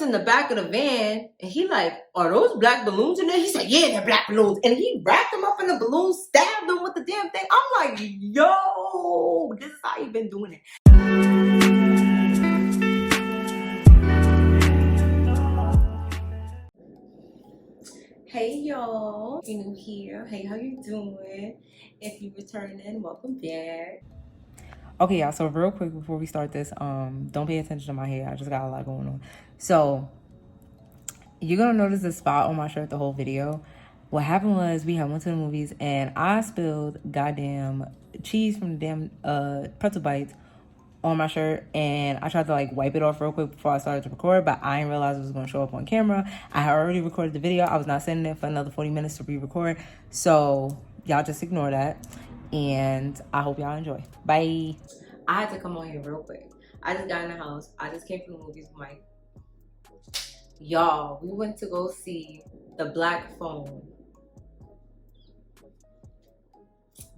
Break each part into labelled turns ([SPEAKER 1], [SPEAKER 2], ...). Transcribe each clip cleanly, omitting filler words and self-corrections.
[SPEAKER 1] in the back of the van and he like, are those black balloons in there? He said, yeah, they're black balloons. And he wrapped them up in the balloons, stabbed them with the damn thing. I'm like, yo, this is how you been doing it. Hey y'all, if you're new here, hey, how you doing? If you returning, welcome back. Okay, y'all, so real quick before we start this, don't pay attention to my hair. I just got a lot going on. So you're gonna notice this spot on my shirt the whole video. What happened was we had went to the movies and I spilled goddamn cheese from the damn pretzel bites on my shirt, and I tried to like wipe it off real quick before I started to record, but I didn't realize it was going to show up on camera. I had already recorded the video. I was not sitting there for another 40 minutes to re-record, so y'all just ignore that, and I hope y'all enjoy. Bye. I had to come on here real quick. I just got in the house. I just came from the movies with Mike. Y'all, we went to go see The Black Phone.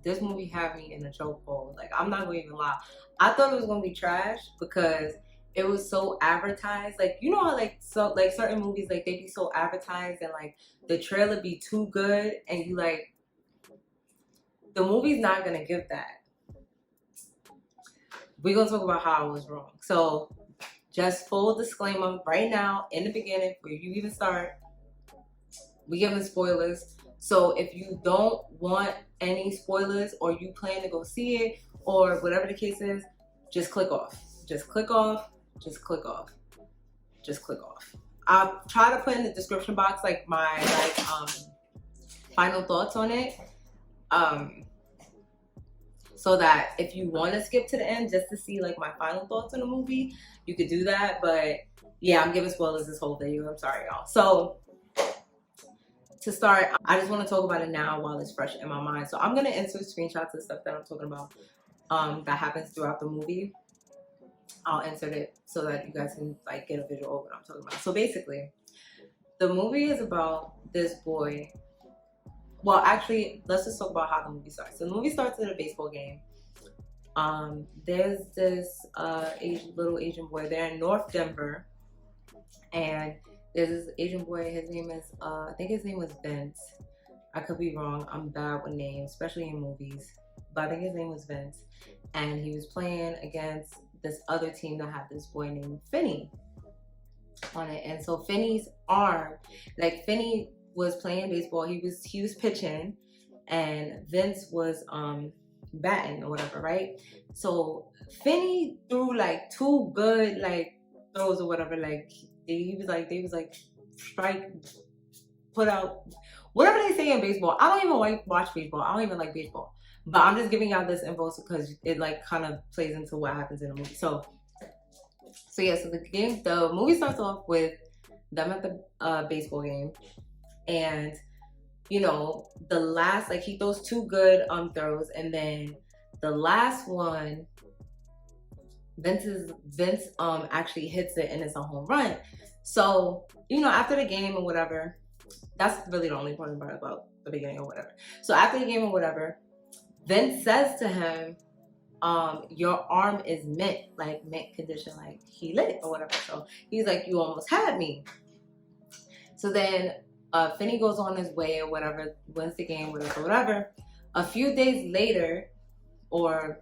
[SPEAKER 1] This movie had me in a chokehold. Like, I'm not gonna even lie. I thought it was gonna be trash because it was so advertised. Like, you know how like certain movies, like they be so advertised and like the trailer be too good and you like, the movie's not gonna give that. We're gonna talk about how I was wrong. So just full disclaimer right now in the beginning before you even start, we giving spoilers. So if you don't want any spoilers or you plan to go see it or whatever the case is, just click off. Just click off. Just click off. Just click off. I'll try to put in the description box like my final thoughts on it. So that if you want to skip to the end just to see like my final thoughts on the movie, you could do that. But yeah, I'm giving spoilers this whole video. I'm sorry, y'all. So to start, I just want to talk about it now while it's fresh in my mind. So I'm going to insert screenshots of stuff that I'm talking about that happens throughout the movie. I'll insert it so that you guys can like get a visual of what I'm talking about. So basically, the movie is about this boy. Well, actually, let's just talk about how the movie starts. So the movie starts at a baseball game. There's this little Asian boy. They're in North Denver. And there's this Asian boy, his name is, I think his name was Vince. I could be wrong, I'm bad with names, especially in movies. But I think his name was Vince. And he was playing against this other team that had this boy named Finney on it. And so Finney's arm, like Finney was playing baseball, he was pitching, and Vince was batting or whatever, right? So Finney threw like two good like throws or whatever, like they was like strike, put out, whatever they say in baseball. I don't even watch baseball. I don't even like baseball. But I'm just giving y'all this info because it like kind of plays into what happens in the movie. So yeah, so the movie starts off with them at the baseball game, and you know, the last, like he throws two good throws, and then the last one, Vince actually hits it and it's a home run. So, you know, after the game or whatever, that's really the only important part about the beginning or whatever. So after the game or whatever, Vince says to him, your arm is mint condition, like he lit or whatever. So he's like, you almost had me. So then Finney goes on his way or whatever, wins the game, whatever. A few days later, or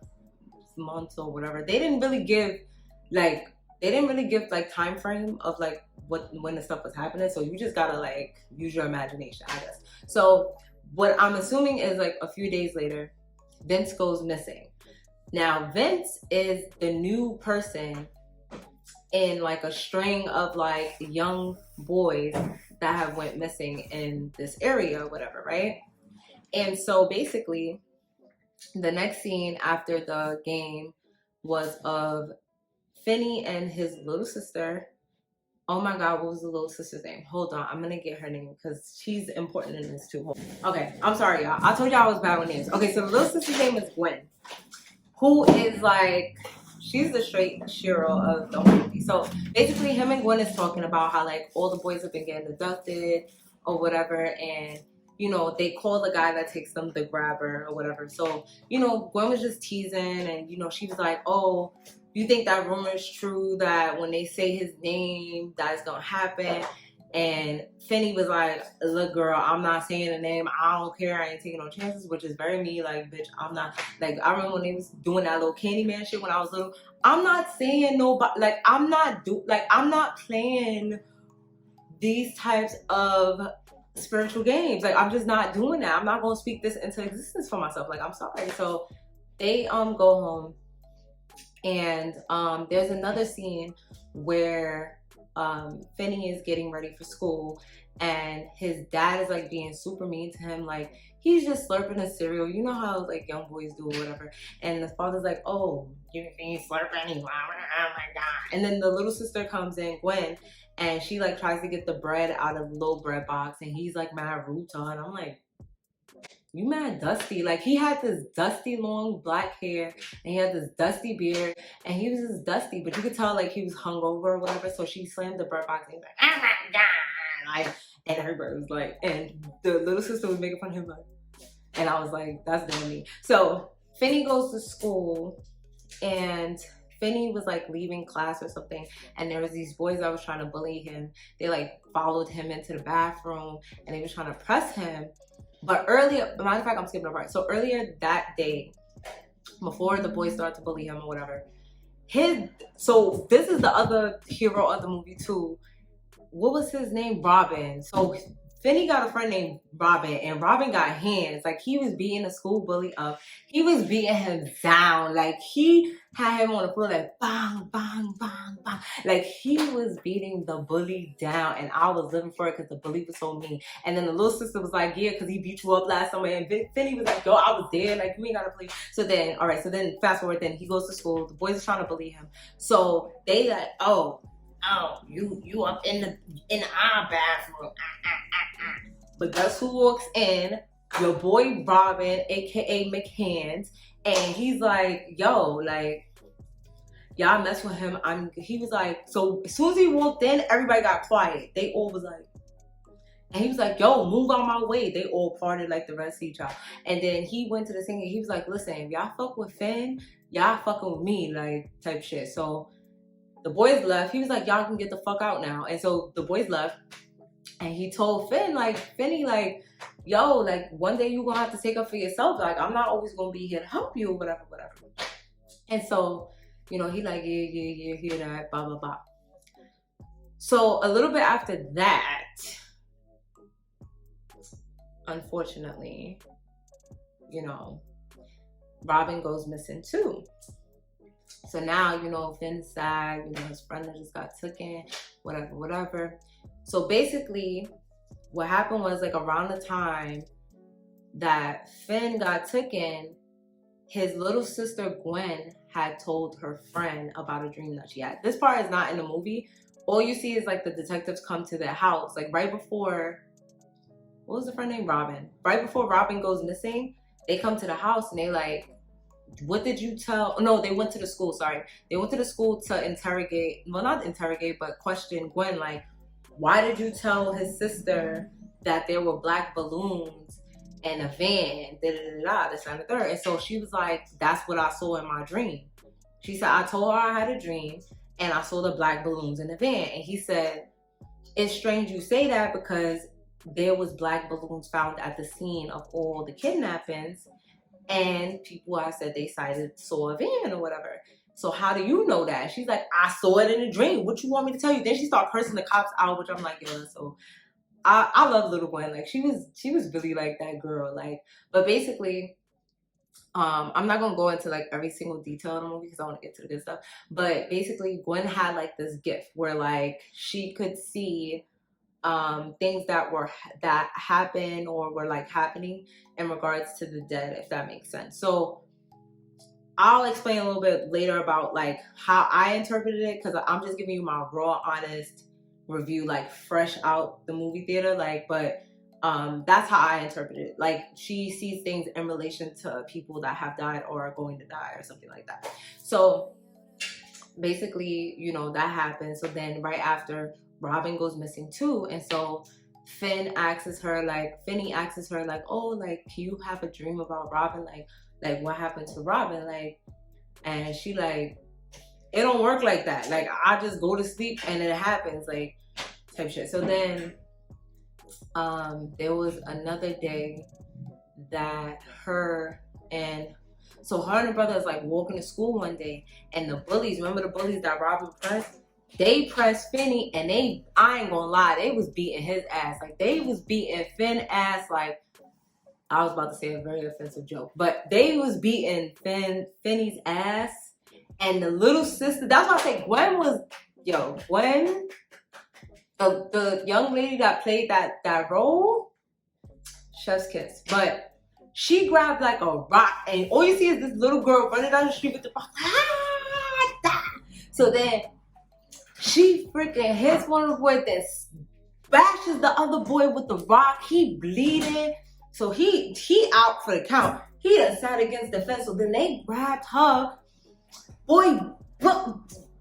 [SPEAKER 1] months or whatever, they didn't really give like time frame of like when the stuff was happening. So you just gotta like use your imagination, I guess. So what I'm assuming is like a few days later, Vince goes missing. Now Vince is the new person in like a string of like young boys that have went missing in this area or whatever, right? And so basically the next scene after the game was of Finney and his little sister. Oh my God, what was the little sister's name? Hold on, I'm gonna get her name because she's important in this too. Okay, I'm sorry, y'all. I told y'all I was bad with names. Okay, so the little sister's name is Gwen, who is like, she's the straight shiro of the whole movie. So basically, him and Gwen is talking about how like all the boys have been getting abducted or whatever, and you know, they call the guy that takes them the grabber or whatever. So, you know, Gwen was just teasing, and you know, she was like, oh, you think that rumor is true, that when they say his name, that's gonna happen? And Finney was like, look, girl, I'm not saying the name. I don't care. I ain't taking no chances, which is very me. Like, bitch, I'm not. Like, I remember when they was doing that little Candyman shit when I was little. I'm not saying nobody. Like, I'm not playing these types of spiritual games. Like, I'm just not doing that. I'm not gonna speak this into existence for myself. Like, I'm sorry. So they go home, and there's another scene where Finney is getting ready for school, and his dad is like being super mean to him. Like, he's just slurping his cereal. You know how like young boys do or whatever. And the father's like, oh, you ain't slurping. Oh my God. And then the little sister comes in, Gwen, and she like tries to get the bread out of the little bread box, and he's like mad rude to her. And I'm like, you mad dusty. Like, he had this dusty long black hair, and he had this dusty beard, and he was just dusty, but you could tell like he was hungover or whatever. So she slammed the bread box and he was like, oh my God. Like, and everybody was like, and the little sister was making fun of him, like, and I was like, that's damn me. So Finney goes to school, and Finney was like leaving class or something, and there was these boys that was trying to bully him. They like followed him into the bathroom, and they was trying to press him. But earlier, matter of fact, I'm skipping a part. So earlier that day, before the boys started to bully him or whatever, so this is the other hero of the movie too. What was his name? Robin. So Finney got a friend named Robin, and Robin got hands. Like, he was beating the school bully up. He was beating him down. Like, he had him on the floor like bang, bang, bang, bang. Like, he was beating the bully down, and I was living for it because the bully was so mean. And then the little sister was like, yeah, because he beat you up last summer. And Finney was like, yo, I was there. Like, you ain't got to play. So then, all right, so then fast forward, then he goes to school. The boys are trying to bully him. So they like, oh, you up in our bathroom. But guess who walks in? Your boy Robin, aka McHands, and he's like, yo, like, y'all mess with him. He was like, so as soon as he walked in, everybody got quiet. They all was like, and he was like, yo, move out my way. They all parted like the Red Sea child. And then he went to the singer. He was like, listen, if y'all fuck with Finn, y'all fucking with me, like, type shit. So the boys left. He was like, y'all can get the fuck out now. And so the boys left. And he told Finney, like, yo, like, one day you gonna have to take up for yourself. Like, I'm not always gonna be here to help you, whatever. And so, you know, he like, yeah, hear that, blah, blah, blah. So a little bit after that, unfortunately, you know, Robin goes missing too. So now, you know, Finn's sad, you know, his friend that just got taken, whatever. So basically, what happened was, like, around the time that Finn got taken, his little sister Gwen had told her friend about a dream that she had. This part is not in the movie. All you see is, like, the detectives come to their house. Like, right before, what was the friend named? Robin. Right before Robin goes missing, they come to the house and they like, what did you tell? No, they went to the school, sorry. They went to the school to interrogate, well, not interrogate, but question Gwen, like, why did you tell his sister that there were black balloons in a van, this and the third? And so she was like, that's what I saw in my dream. She said, I told her I had a dream and I saw the black balloons in the van. And he said, it's strange you say that because there was black balloons found at the scene of all the kidnappings, and people I said they saw a van or whatever. So how do you know that? She's like, I saw it in a dream. What you want me to tell you? Then she started cursing the cops out, which I'm like, yo, so I love little Gwen. Like, she was really like that girl. Like, but basically, I'm not gonna go into like every single detail in the movie because I want to get to the good stuff. But basically, Gwen had like this gift where like she could see things that happen or were like happening in regards to the dead, if that makes sense. So I'll explain a little bit later about like how I interpreted it, because I'm just giving you my raw, honest review, like fresh out the movie theater. Like, but that's how I interpreted it. Like, she sees things in relation to people that have died or are going to die or something like that. So basically, you know, that happens. So then right after, Robin goes missing too. And so Finney asks her like, oh, like, can you have a dream about Robin? Like what happened to Robin? Like, and she like, it don't work like that. Like, I just go to sleep and it happens, like, type shit. So then, there was another day that her and her brother is like walking to school one day, and the bullies, remember the bullies that Robin pressed? They pressed Finney, and I ain't gonna lie, they was beating his ass. Like, they was beating Finn ass. like, I was about to say a very offensive joke, but they was beating Finney's ass. And the little sister, that's why I say Gwen, the young lady that played that role, chef's kiss. But she grabbed like a rock, and all you see is this little girl running down the street with the rock. So then she freaking hits one of the boys, then bashes the other boy with the rock. He bleeding. So he out for the count. He done sat against the fence. So then they grabbed her. Boy,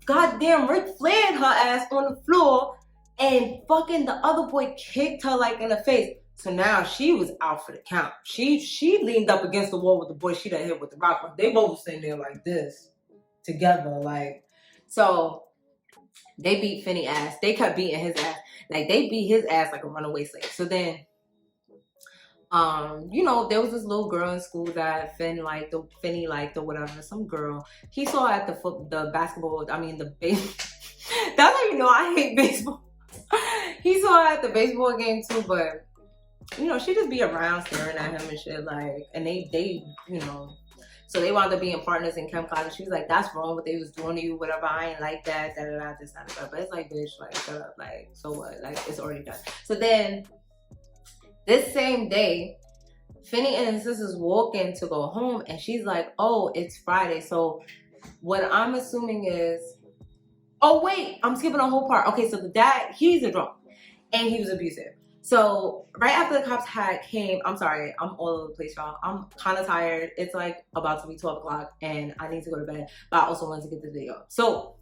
[SPEAKER 1] goddamn Ric Flared her ass on the floor, and fucking the other boy kicked her like in the face. So now she was out for the count. She leaned up against the wall with the boy she done hit with the rock. They both sitting there like this together, like. So they beat Finney ass. They kept beating his ass. Like, they beat his ass like a runaway slave. So then, there was this little girl in school that Finney liked or whatever. Some girl. He saw her at the basketball. I mean, the base. That's how you know I hate baseball. He saw her at the baseball game too, but she just be around staring at him and shit, like, and they so they wound up being partners in chem class, and she was like, that's wrong what they was doing to you, whatever, I ain't like that, this, that. But it's like, bitch, like, shut up, like, so what, like, it's already done. So then, this same day, Finney and his sisters walking to go home, and she's like, oh, it's Friday, so what I'm assuming is, oh wait, I'm skipping a whole part. Okay, so the dad, he's a drunk, and he was abusive. So right after the cops came, I'm sorry, I'm all over the place, y'all. I'm kind of tired. It's like about to be 12 o'clock and I need to go to bed, but I also wanted to get this video. So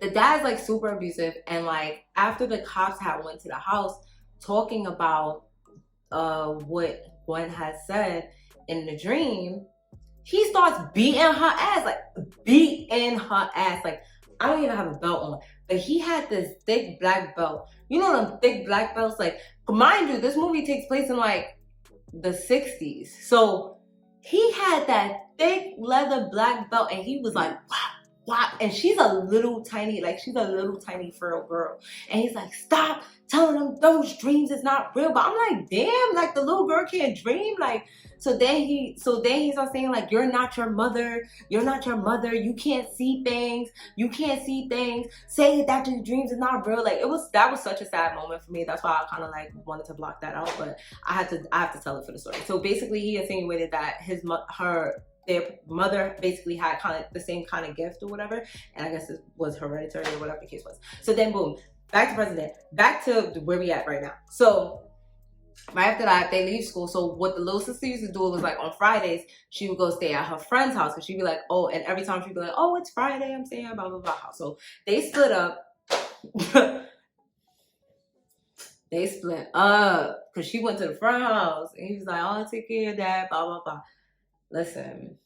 [SPEAKER 1] the dad's like super abusive, and like after the cops had went to the house talking about what Gwen had said in the dream, he starts beating her ass, like I don't even have a belt on, but he had this thick black belt. You know them thick black belts? Like, mind you, this movie takes place in like the 60s. So he had that thick leather black belt, and he was like, whop, whop. And she's a little tiny frail girl. And he's like, stop telling them those dreams is not real. But I'm like, damn, like the little girl can't dream. Like, so then he starts saying like, you're not your mother. You can't see things. Say that your dreams is not real. Like, that was such a sad moment for me. That's why I kind of like wanted to block that out. But I have to tell it for the story. So basically, he insinuated that their mother basically had kind of the same kind of gift or whatever, and I guess it was hereditary or whatever the case was. So then boom, back to where we at right now. So right after that, they leave school. So what the little sister used to do was like on Fridays, she would go stay at her friend's house, because she'd be like, oh, and every time she'd be like, oh, it's Friday, I'm staying at blah blah blah house. So they split up. Because she went to the front house, and he was like, oh, take care of that, blah blah blah. Listen,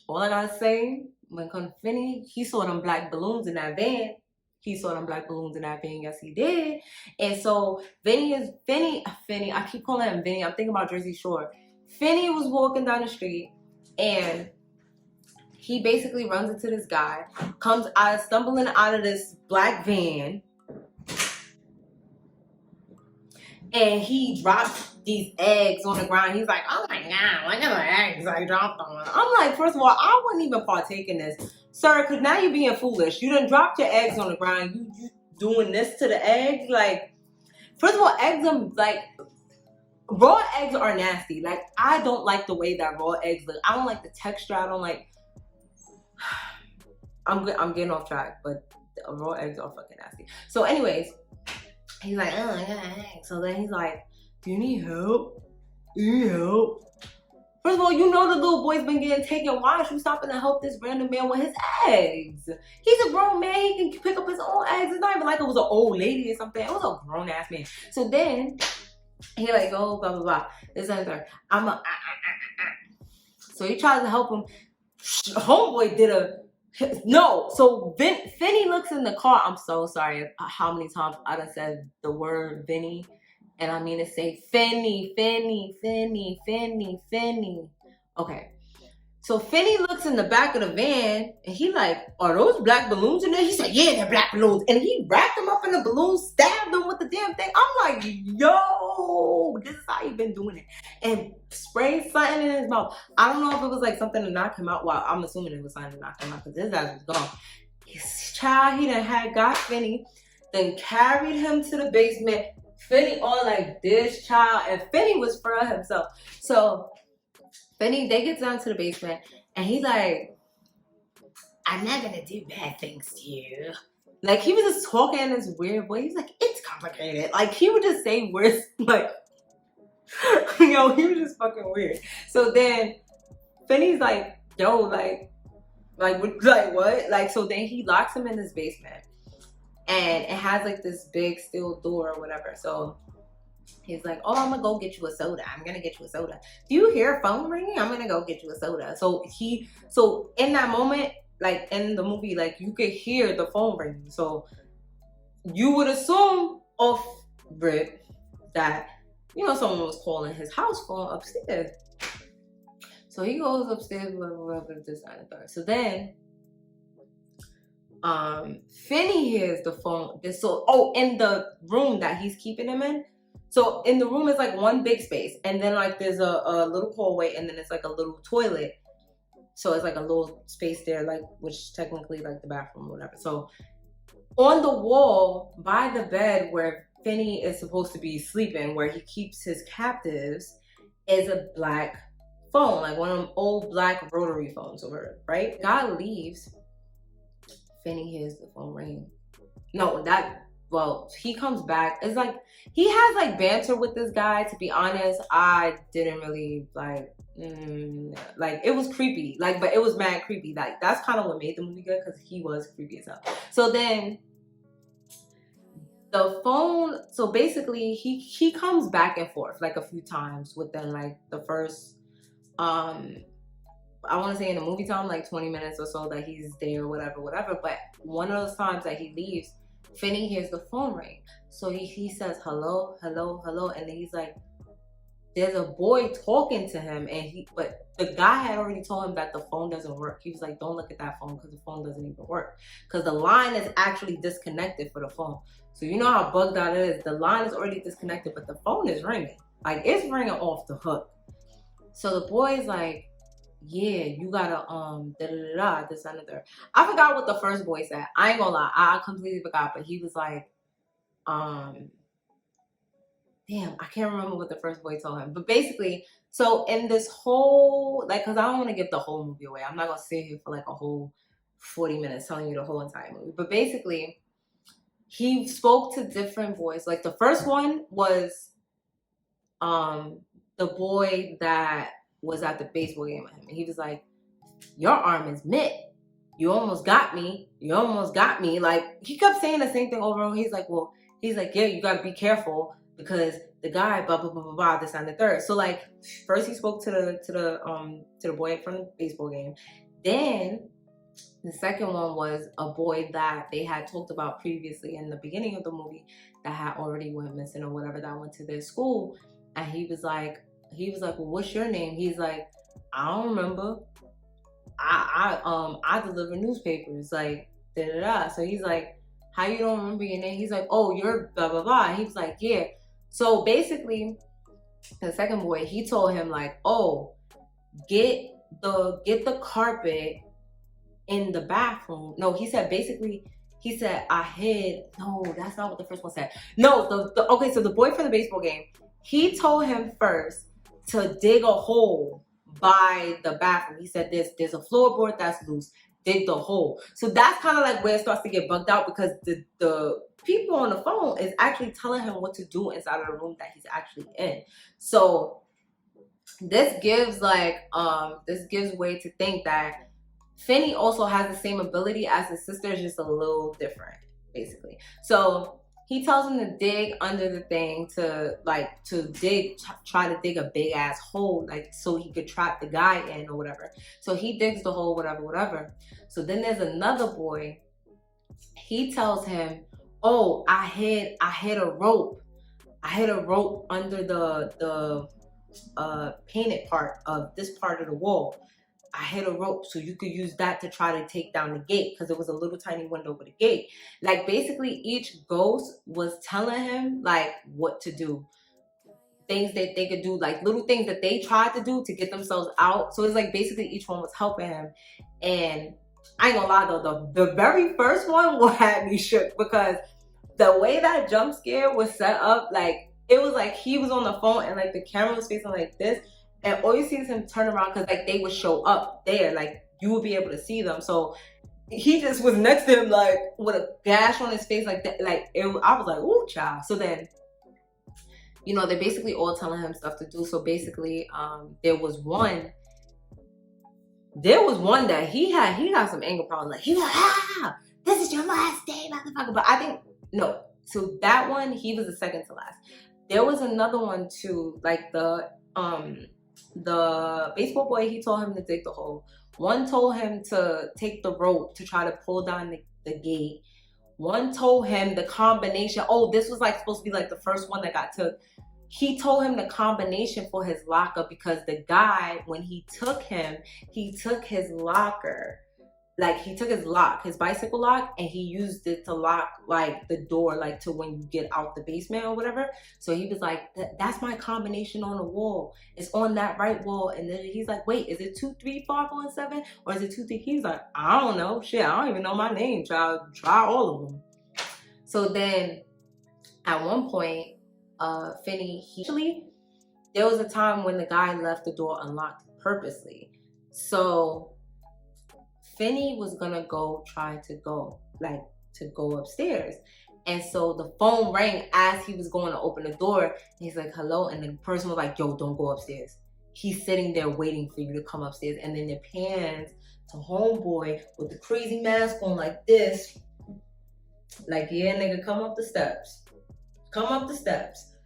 [SPEAKER 1] all I gotta say, when it comes to Finney, he saw them black balloons in that van. Yes, he did. And so Finney, I keep calling him Vinny. I'm thinking about Jersey Shore. Finney was walking down the street, and he basically runs into this guy, comes out, stumbling out of this black van, and he drops these eggs on the ground. He's like, oh my God, what kind of eggs I dropped on? I'm like, first of all, I wouldn't even partake in this, sir, because now you're being foolish. You done dropped your eggs on the ground. You doing this to the eggs? Like, first of all, eggs are like, raw eggs are nasty. Like, I don't like the way that raw eggs look. I don't like the texture. I don't like, I'm getting off track, but raw eggs are fucking nasty. So anyways, he's like, oh my God. So then he's like, do you need help? First of all, you know the little boy's been getting taken. Why are you stopping to help this random man with his eggs? He's a grown man. He can pick up his own eggs. It's not even like it was an old lady or something. It was a grown-ass man. So then, he like, oh, blah, blah, blah. This and that. So he tries to help him. Homeboy did a No, so Finney looks in the car. I'm so sorry how many times I done said the word Vinny, and I mean to say Finney. Okay, so Finney looks in the back of the van, and he like, are those black balloons in there? He said, yeah, they're black balloons, and he wrapped them up in the balloons, stabbed them with the damn thing. I'm like, yo, this is how he been doing it, and sprayed something in his mouth. I don't know if it was like something to knock him out. Well, I'm assuming it was something to knock him out because his ass was gone. His child, he done had got Finney, then carried him to the basement. Finney all like this child, and Finney was for himself. So Finney, they get down to the basement, and he's like, I'm not gonna do bad things to you. Like, he was just talking in this weird way. He's like, it's complicated. Like, he would just say words, like, yo, he was just fucking weird. So then, Finney's like, yo, like what? Like, so then he locks him in this basement, and it has, like, this big steel door or whatever. So he's like, oh, I'm gonna go get you a soda. I'm gonna get you a soda. Do you hear a phone ringing? I'm gonna go get you a soda. So in that moment, like in the movie, like you could hear the phone ringing. So you would assume off rip that, you know, someone was calling his house phone upstairs. So he goes upstairs, whatever, this and the third. So then Finney hears the phone. In the room that he's keeping him in. So in the room is like one big space, and then like there's a little hallway, and then it's like a little toilet. So it's like a little space there, like, which technically like the bathroom or whatever. So on the wall by the bed where Finney is supposed to be sleeping, where he keeps his captives, is a black phone, like one of them old black rotary phones over, right? God leaves. Finney hears the phone ringing. He comes back. It's like, he has like banter with this guy. To be honest, I didn't really like, it was creepy. Like, but it was mad creepy. Like, that's kind of what made the movie good, because he was creepy as hell. So then the phone, so basically he comes back and forth like a few times within like the first, I want to say in the movie time, like 20 minutes or so that he's there, whatever. But one of those times that he leaves, Finney hears the phone ring. So he says, hello. And then he's like, there's a boy talking to him. But the guy had already told him that the phone doesn't work. He was like, don't look at that phone, because the phone doesn't even work. Because the line is actually disconnected for the phone. So you know how bugged that is. The line is already disconnected, but the phone is ringing. Like, it's ringing off the hook. So the boy's like, yeah, you gotta this and the third. I forgot what the first boy said. I ain't gonna lie, I completely forgot. But he was like, damn, I can't remember what the first boy told him. But basically, so in this whole, like, because I don't want to give the whole movie away. I'm not gonna sit here for like a whole 40 minutes telling you the whole entire movie. But basically, he spoke to different boys. Like, the first one was the boy that was at the baseball game with him, and he was like, your arm is mid. You almost got me. Like, he kept saying the same thing over and over. He's like, yeah, you gotta be careful, because the guy, blah blah blah blah blah, this and the third. So like, first he spoke to the boy from the baseball game. Then the second one was a boy that they had talked about previously in the beginning of the movie that had already went missing or whatever, that went to their school. And he was like, well, what's your name? He's like, I don't remember. I deliver newspapers, like, da da da. So he's like, how you don't remember your name? He's like, oh, you're blah blah blah. He was like, yeah. So basically, the second boy, he told him like, oh, get the carpet in the bathroom. No, he said I hid. No, that's not what the first one said. No, okay, so the boy from the baseball game, he told him first to dig a hole by the bathroom. He said there's a floorboard that's loose. Dig the hole. So that's kind of like where it starts to get bugged out, because the people on the phone is actually telling him what to do inside of the room that he's actually in. So this gives way to think that Finney also has the same ability as his sister, just a little different, basically. So He tells him to dig under the thing try to dig a big ass hole, like so he could trap the guy in or whatever. So he digs the hole, whatever. So then there's another boy. He tells him, "Oh, I hid a rope. I hid a rope under the painted part of this part of the wall. I hid a rope so you could use that to try to take down the gate because it was a little tiny window with a gate." Like basically each ghost was telling him like what to do. Things that they could do, like little things that they tried to do to get themselves out. So it's like basically each one was helping him. And I ain't gonna lie though, the very first one had me shook because the way that jump scare was set up, like it was like he was on the phone and like the camera was facing like this. And all you see is him turn around because like they would show up there, like you would be able to see them. So he just was next to him like with a gash on his face like that. I was like, ooh, child. So then, you know, they're basically all telling him stuff to do. So basically, there was one that he got some anger problems. Like he was like, this is your last day, motherfucker. But I think no. So that one, he was the second to last. There was another one too, like the baseball boy, he told him to dig the hole. One told him to take the rope to try to pull down the gate. One told him the combination. Oh, this was like supposed to be like the first one that got took. He told him the combination for his locker because the guy, when he took him, he took his locker. Like he took his lock, his bicycle lock, and he used it to lock like the door, like to when you get out the basement or whatever. So he was like, that's my combination on the wall. It's on that right wall. And then he's like, wait, is it 23517 or is it 23? He's like, I don't know. Shit, I don't even know my name. Try all of them. So then at one point, there was a time when the guy left the door unlocked purposely. So Finney was gonna try to go upstairs. And so the phone rang as he was going to open the door. He's like, hello. And the person was like, yo, don't go upstairs. He's sitting there waiting for you to come upstairs. And then it pans to homeboy with the crazy mask on like this. Like, yeah, nigga, come up the steps. Come up the steps.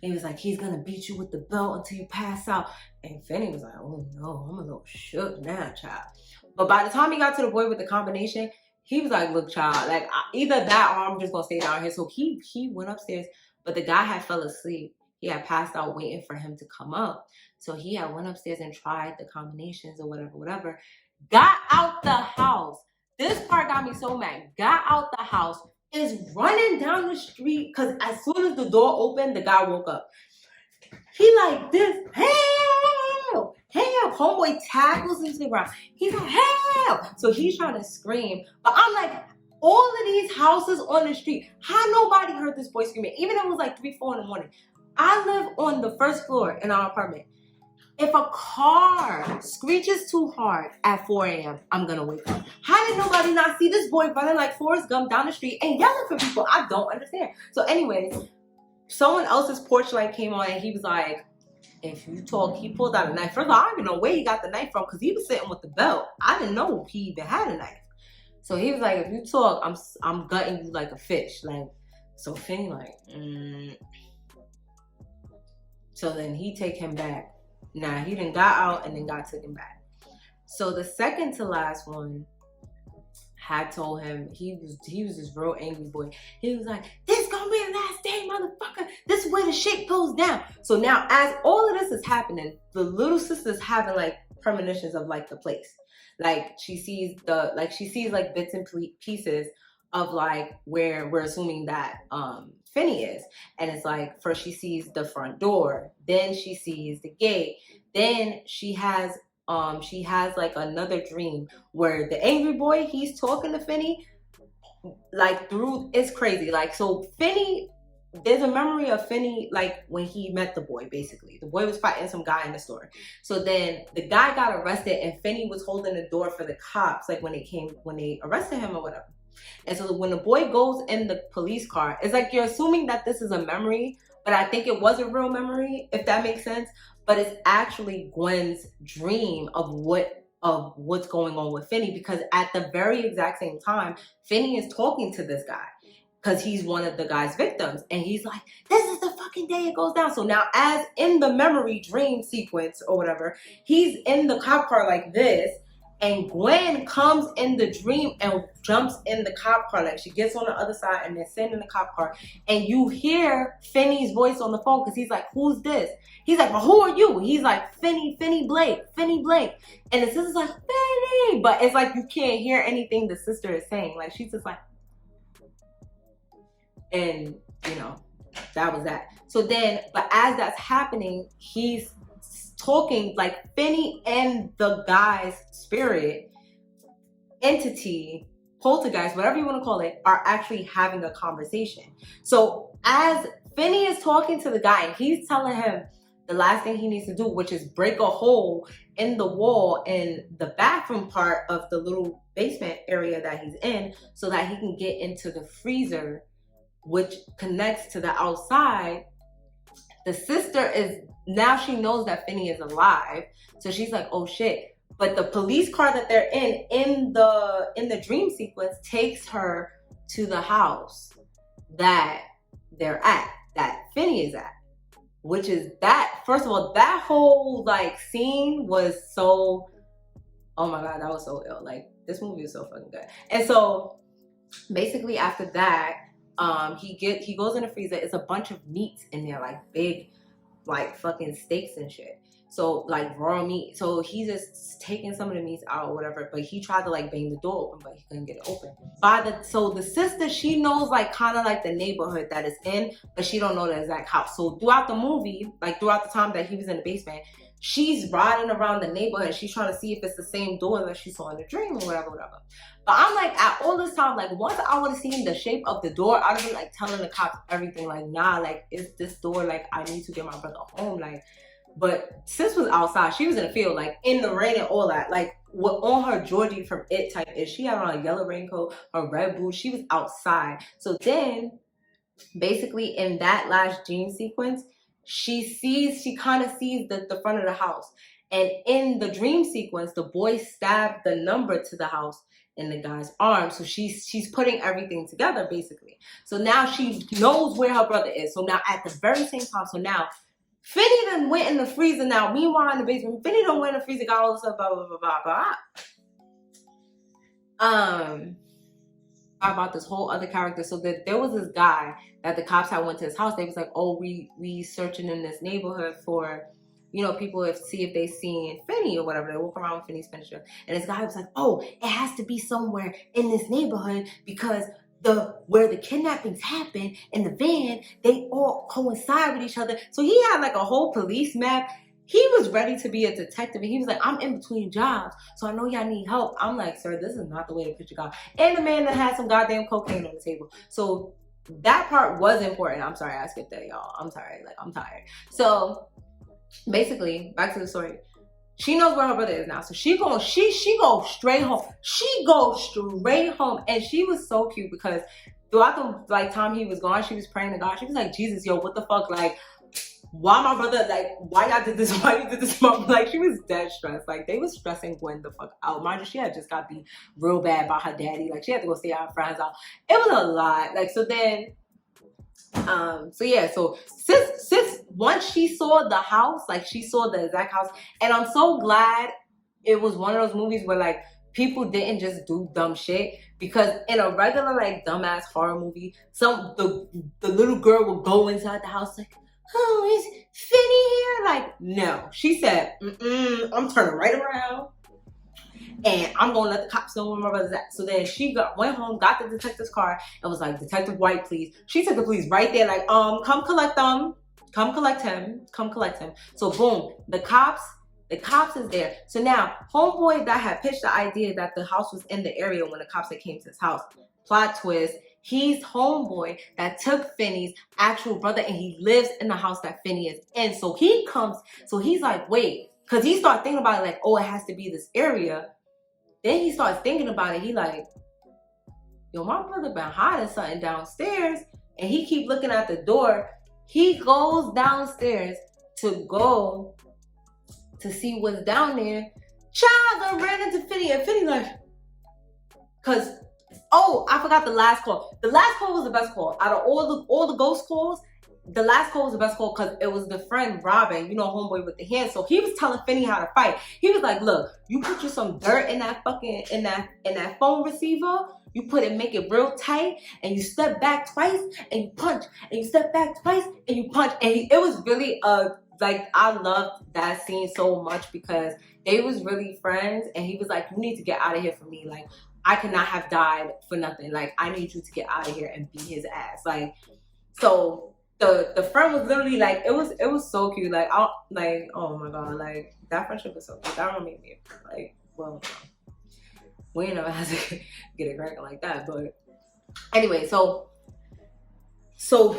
[SPEAKER 1] He was like, he's gonna beat you with the belt until you pass out. And Finney was like, oh no, I'm a little shook now, child. But by the time he got to the boy with the combination, he was like, look, child, like either that or I'm just gonna stay down here. So he went upstairs, but the guy had fell asleep. He had passed out waiting for him to come up. So he had went upstairs and tried the combinations or whatever. Got out the house. This part got me so mad. Got out the house, is running down the street because as soon as the door opened, the guy woke up. He like this, help, help. Homeboy tackles into the ground. He's like, help. So he's trying to scream. But I'm like, all of these houses on the street, how nobody heard this boy screaming? Even if it was like 3, 4 in the morning. I live on the first floor in our apartment. If a car screeches too hard at 4 a.m., I'm gonna wake up. How did nobody not see this boy running like Forrest Gump down the street and yelling for people? I don't understand. So anyways, someone else's porch light came on and he was like, if you talk, he pulled out a knife. First of all, I don't even know where he got the knife from because he was sitting with the belt. I didn't know he even had a knife. So he was like, if you talk, I'm gutting you like a fish. Like, so Finney like, So then he take him back. Nah, he done got out and then got taken back. So the second to last one had told him, he was this real angry boy. He was like, this gonna be the last day, motherfucker. This is where the shit goes down. So now as all of this is happening, the little sister's having like premonitions of like the place. Like she sees like bits and pieces of like where we're assuming that Finney is. And it's like, first she sees the front door, then she sees the gate, then she has like another dream where the angry boy, he's talking to Finney like through, it's crazy. Like, so Finney, there's a memory of Finney like when he met the boy. Basically the boy was fighting some guy in the store, so then the guy got arrested and Finney was holding the door for the cops like when they arrested him or whatever. And so when the boy goes in the police car, it's like you're assuming that this is a memory, but I think it was a real memory, if that makes sense. But it's actually Gwen's dream of what's going on with Finney, because at the very exact same time, Finney is talking to this guy. because he's one of the guy's victims. And he's like, this is the fucking day it goes down. So now, as in the memory dream sequence or whatever, he's in the cop car like this, and Gwen comes in the dream and jumps in the cop car. Like, she gets on the other side and they're sitting in the cop car, and you hear Finney's voice on the phone, because he's like, who's this? He's like, well, who are you? He's like, Finney Blake. And the sister's like, Finney, but it's like you can't hear anything the sister is saying. Like, she's just like, and you know, that was that. So then, but as that's happening, he's talking, like, Finney and the guy's spirit entity, poltergeist, whatever you want to call it, are actually having a conversation. So as Finney is talking to the guy, and he's telling him the last thing he needs to do, which is break a hole in the wall in the bathroom part of the little basement area that he's in, so that he can get into the freezer, which connects to the outside. The sister is, now she knows that Finney is alive, so she's like, oh shit. But the police car that they're in the dream sequence takes her to the house that they're at, that Finney is at, which is that, first of all, that whole like scene was so, oh my god, that was so ill. Like, this movie is so fucking good. And so basically after that, he goes in the freezer. It's a bunch of meats in there, like big, like fucking steaks and shit. So like raw meat. So he's just taking some of the meats out or whatever. But he tried to like bang the door open, but he couldn't get it open. So the sister, she knows like kind of like the neighborhood that it's in, but she don't know the exact house. So throughout the movie, like throughout the time that he was in the basement, she's riding around the neighborhood. She's trying to see if it's the same door that she saw in the dream or whatever. But I'm like, at all this time, like, once I would have seen the shape of the door, I'd have been like telling the cops everything. Like, nah, like, it's this door. Like, I need to get my brother home. Like, but sis was outside. She was in the field, like, in the rain and all that. Like, what on her Georgie from It type is. She had on a yellow raincoat, her red boots. She was outside. So then, basically, in that last dream sequence, she kind of sees the front of the house. And in the dream sequence, the boy stabbed the number to the house in the guy's arm. So she's putting everything together, basically. So now she knows where her brother is. So now at the very same time, so now Finney done went in the freezer. Now, meanwhile, in the basement, Finney done went in the freezer, got all this stuff, blah, blah, blah, blah, blah. About this whole other character. So there was this guy that the cops had went to his house. They was like, oh, we searching in this neighborhood for, you know, people see if they seen Finney or whatever. They walk around with Finney's finisher. And this guy was like, oh, it has to be somewhere in this neighborhood because where the kidnappings happen in the van, they all coincide with each other. So he had like a whole police map. He was ready to be a detective, and he was like, I'm in between jobs, so I know y'all need help. I'm like, sir, this is not the way to put your God. And the man that had some goddamn cocaine on the table. So that part was important. I'm sorry, I skipped that, y'all. I'm sorry, like, I'm tired. So basically, back to the story. She knows where her brother is now. So she goes straight home. She goes straight home. And she was so cute because throughout the like time he was gone, she was praying to God. She was like, Jesus, yo, what the fuck? Like, why my brother, like, why y'all did this? Why you did this? Like, she was dead stressed. Like, they was stressing Gwen the fuck out. Mind you, she had just got beat real bad by her daddy. Like, she had to go stay at her friend's house. It was a lot. Like, so then, so yeah, so sis, once she saw the house, like, she saw the exact house. And I'm so glad it was one of those movies where, like, people didn't just do dumb shit. Because in a regular, like, dumbass horror movie, the little girl would go inside the house, like, oh, is Finney here? Like, no. She said, I'm turning right around and I'm gonna let the cops know where my brother's at. So then she went home, got the detective's car, and was like, Detective White, please. She took the police right there, like, come collect them. Come collect him. Come collect him. So boom, the cops is there. So now, homeboy that had pitched the idea that the house was in the area when the cops had came to his house. Plot twist. He's homeboy that took Finney's actual brother, and he lives in the house that Finney is in. So he comes, so he's like, wait, because he started thinking about it like, oh, it has to be this area. Then he starts thinking about it. He like, yo, my brother been hiding something downstairs, and he keep looking at the door. He goes downstairs to go to see what's down there. Child done ran into Finney, and Finney like, because Oh, I forgot the last call. The last call was the best call. Out of all the ghost calls, the last call was the best call because it was the friend Robin, you know, homeboy with the hand. So he was telling Finney how to fight. He was like, look, you put you some dirt in that fucking in that phone receiver. You put it, make it real tight, and you step back twice and you punch, and you step back twice and you punch. And it was really like, I loved that scene so much because they was really friends, and he was like, you need to get out of here for me. Like, I could not have died for nothing. Like, I need you to get out of here and beat his ass. Like, so the friend was literally like, it was so cute. Like, oh my god, like that friendship is so cute. That don't make me like, well, we ain't never had to get it cracking like that. But anyway, so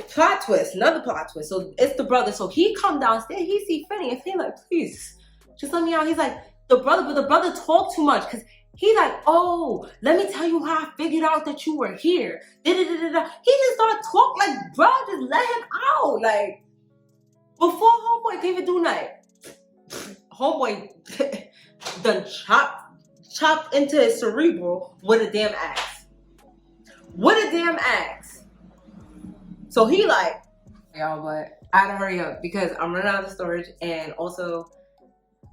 [SPEAKER 1] plot twist, another plot twist. So it's the brother. So he come downstairs, he see Finney, and Finney like, please, just let me out. He's like, but the brother talked too much because he's like, oh, let me tell you how I figured out that you were here. Da-da-da-da-da. He just started talking like, bro, just let him out. Like, before homeboy can even do nothing, homeboy done chopped into his cerebral with a damn axe. With a damn axe. So he like, y'all, but I had to hurry up because I'm running out of storage, and also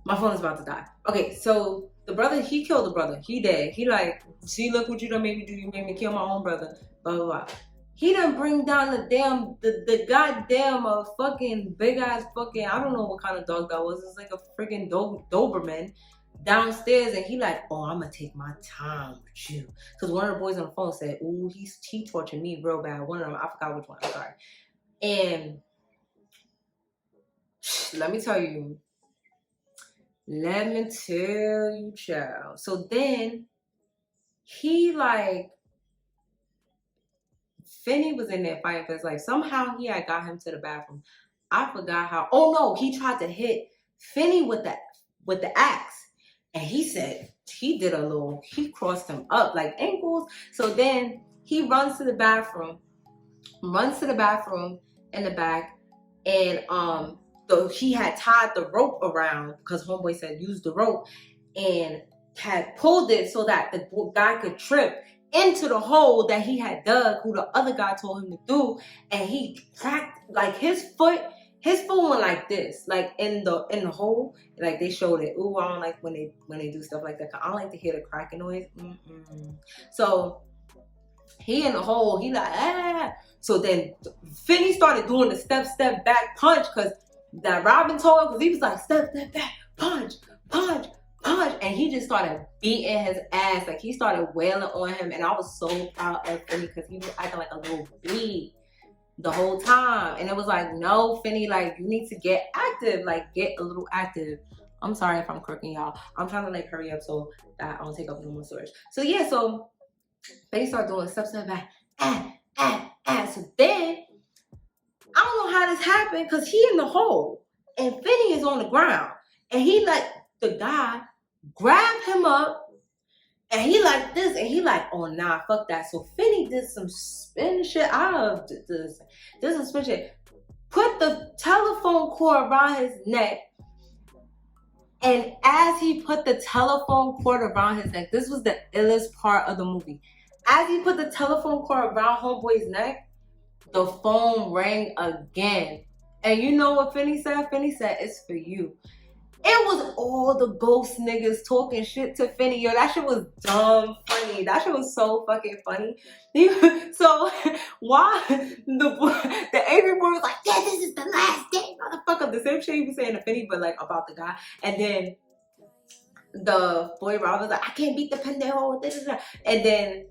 [SPEAKER 1] my phone is about to die. Okay, so the brother, he killed the brother. He dead. He like, see, look what you done made me do. You made me kill my own brother. Blah, blah, blah. He done bring down the goddamn fucking big ass fucking, I don't know what kind of dog that was. It's like a freaking Doberman downstairs, and he like, oh, I'm gonna take my time with you. Because one of the boys on the phone said, ooh, he tortured me real bad. One of them, I forgot which one, I'm sorry. And let me tell you, child. So then he like, Finney was in there fighting because like somehow he had got him to the bathroom. I forgot how. Oh no, he tried to hit Finney with the axe, and he said he crossed him up like ankles. So then he runs to the bathroom in the back, and he had tied the rope around because homeboy said use the rope, and had pulled it so that the guy could trip into the hole that he had dug, who the other guy told him to do, and he cracked like his foot went like this, like in the hole. Like they showed it. Ooh, I don't like when they do stuff like that. I don't like to hear the cracking noise. So he in the hole, he like, ah. So then Finney started doing the step back punch because that Robin told him, because he was like, step back, punch, and he just started beating his ass. Like he started wailing on him, and I was so proud of Finney because he was acting like a little bleed the whole time. And it was like, no, Finney, like you need to get active, like get a little active. I'm sorry if I'm crooking, y'all. I'm trying to like hurry up so that I don't take up no more storage. So yeah, so Finney started doing step back, So then I don't know how this happened because he in the hole and Finney is on the ground, and he let the guy grab him up, and he like this, and he like, oh nah, fuck that. So Finney did some spin shit. This some spin shit. Put the telephone cord around his neck, and as he put the telephone cord around his neck, this was the illest part of the movie. As he put the telephone cord around homeboy's neck, the phone rang again. And you know what Finney said? Finney said, it's for you. It was all the ghost niggas talking shit to Finney. Yo, that shit was dumb funny. That shit was so fucking funny. So why the angry boy was like, yeah, this is the last day, motherfucker. The same shit he was saying to Finney, but like about the guy. And then the boy Rob was like, I can't beat the pendejo. And then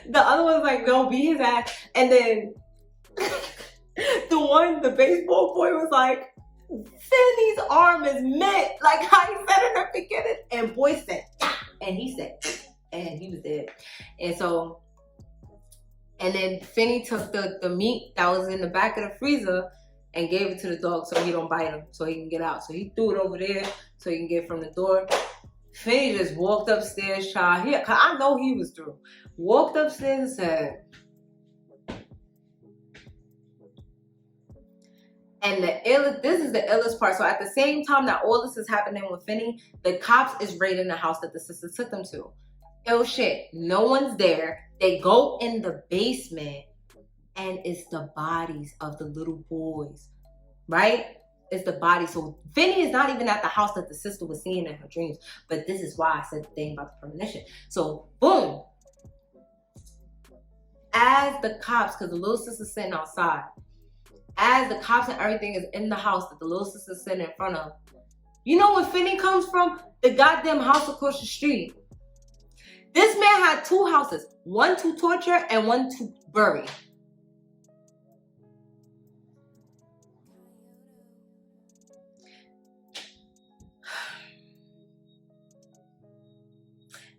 [SPEAKER 1] the other one's like, no, beat his ass. And then the baseball boy was like, Finney's arm is mint, like how he said in the beginning. And boy said, ah, and he said, and he was dead. And so, and then Finney took the meat that was in the back of the freezer and gave it to the dog so he don't bite him, so he can get out. So he threw it over there so he can get from the door. Finney just walked upstairs, child. Cause I know he was through. Walked upstairs and said, and this is the illest part. So at the same time that all this is happening with Finney, the cops is raiding the house that the sister took them to. Ill shit. No one's there. They go in the basement and it's the bodies of the little boys, right? It's the body. So Vinny is not even at the house that the sister was seeing in her dreams. But this is why I said the thing about the premonition. So boom. As the cops, because the little sister's sitting outside, as the cops and everything is in the house that the little sister's sitting in front of, you know where Finney comes from? The goddamn house across the street. This man had 2 houses, one to torture and one to bury.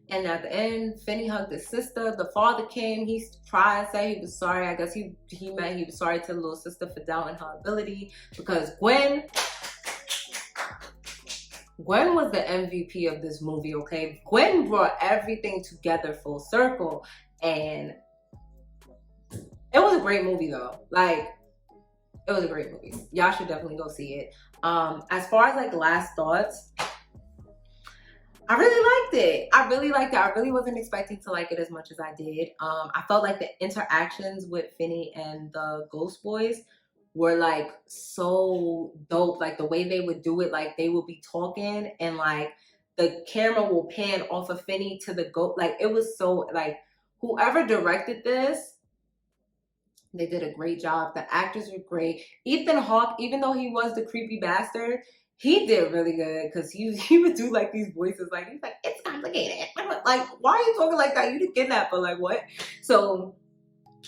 [SPEAKER 1] And at the end, Finney hugged his sister. The father came. He tried to say he was sorry. I guess he meant he was sorry to the little sister for doubting her ability. Because Gwen was the MVP of this movie, okay? Gwen brought everything together full circle. And it was a great movie, though. Like, it was a great movie. Y'all should definitely go see it. As far as, like, last thoughts, I really liked it. I really wasn't expecting to like it as much as I did. I felt like the interactions with Finney and the Ghost Boys were like so dope. Like the way they would do it, like they would be talking and like the camera will pan off of Finney to the goat. Like it was so like whoever directed this, they did a great job. The actors were great. Ethan Hawke, even though he was the creepy bastard, he did really good because he would do like these voices like he's like it's complicated. Like why are you talking like that? You the kidnapper, like what? So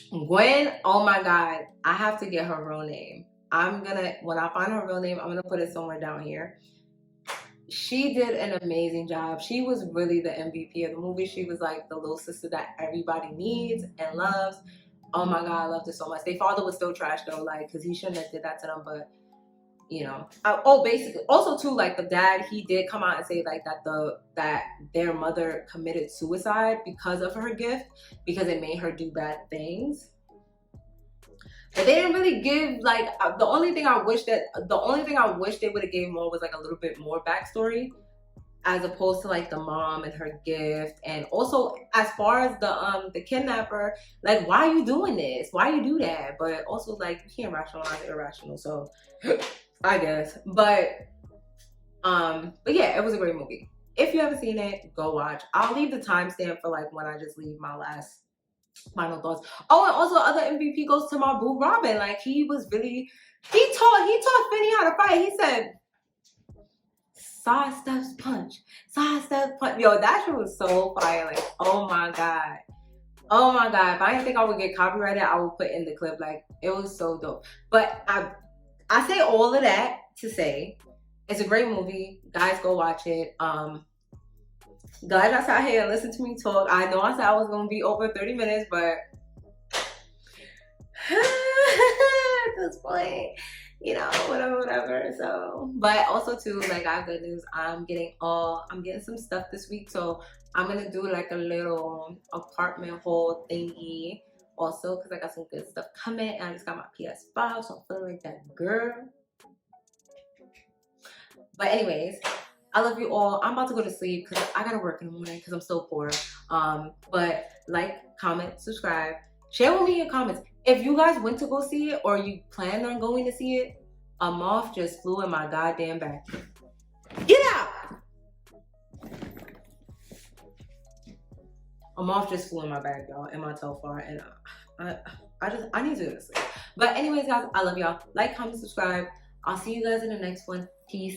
[SPEAKER 1] Gwen, oh my god, I have to get her real name. When I find her real name, I'm gonna put it somewhere down here. She did an amazing job. She was really the MVP of the movie. She was like the little sister that everybody needs and loves. Oh my god, I loved it so much. Their father was still trash though, like because he shouldn't have did that to them, but you know. Basically also too, like the dad, he did come out and say like that their mother committed suicide because of her gift, because it made her do bad things. But they didn't really give like the only thing I wish they would have gave more was like a little bit more backstory, as opposed to like the mom and her gift. And also as far as the kidnapper, like why are you doing this? Why you do that? But also like you can't rationalize the irrational, so I guess. But yeah, it was a great movie. If you haven't seen it, go watch. I'll leave the timestamp for like when I just leave my last final thoughts. Oh, and also other MVP goes to my boo Robin. Like he taught Finney how to fight. He said sidesteps punch. Yo, that shit was so fire. Like, oh my god. If I didn't think I would get copyrighted, I would put in the clip. Like, it was so dope. But I say all of that to say it's a great movie. Guys, go watch it. Guys, I sat here and listened to me talk. I know I said I was gonna be over 30 minutes, but at this point, you know, whatever. So, but also too, like I have good news. I'm getting some stuff this week, so I'm gonna do like a little apartment haul thingy. Also, because I got some good stuff coming, and I just got my PS5, so I'm feeling like that girl. But anyways, I love you all. I'm about to go to sleep because I gotta work in the morning because I'm so poor. But like, comment, subscribe, share with me your comments. If you guys went to go see it or you planned on going to see it, a moth just flew in my goddamn back. Get out! A moth just flew in my bag, y'all, in my Telfar, and I need to go to sleep. But anyways, guys, I love y'all. Like, comment, subscribe. I'll see you guys in the next one. Peace.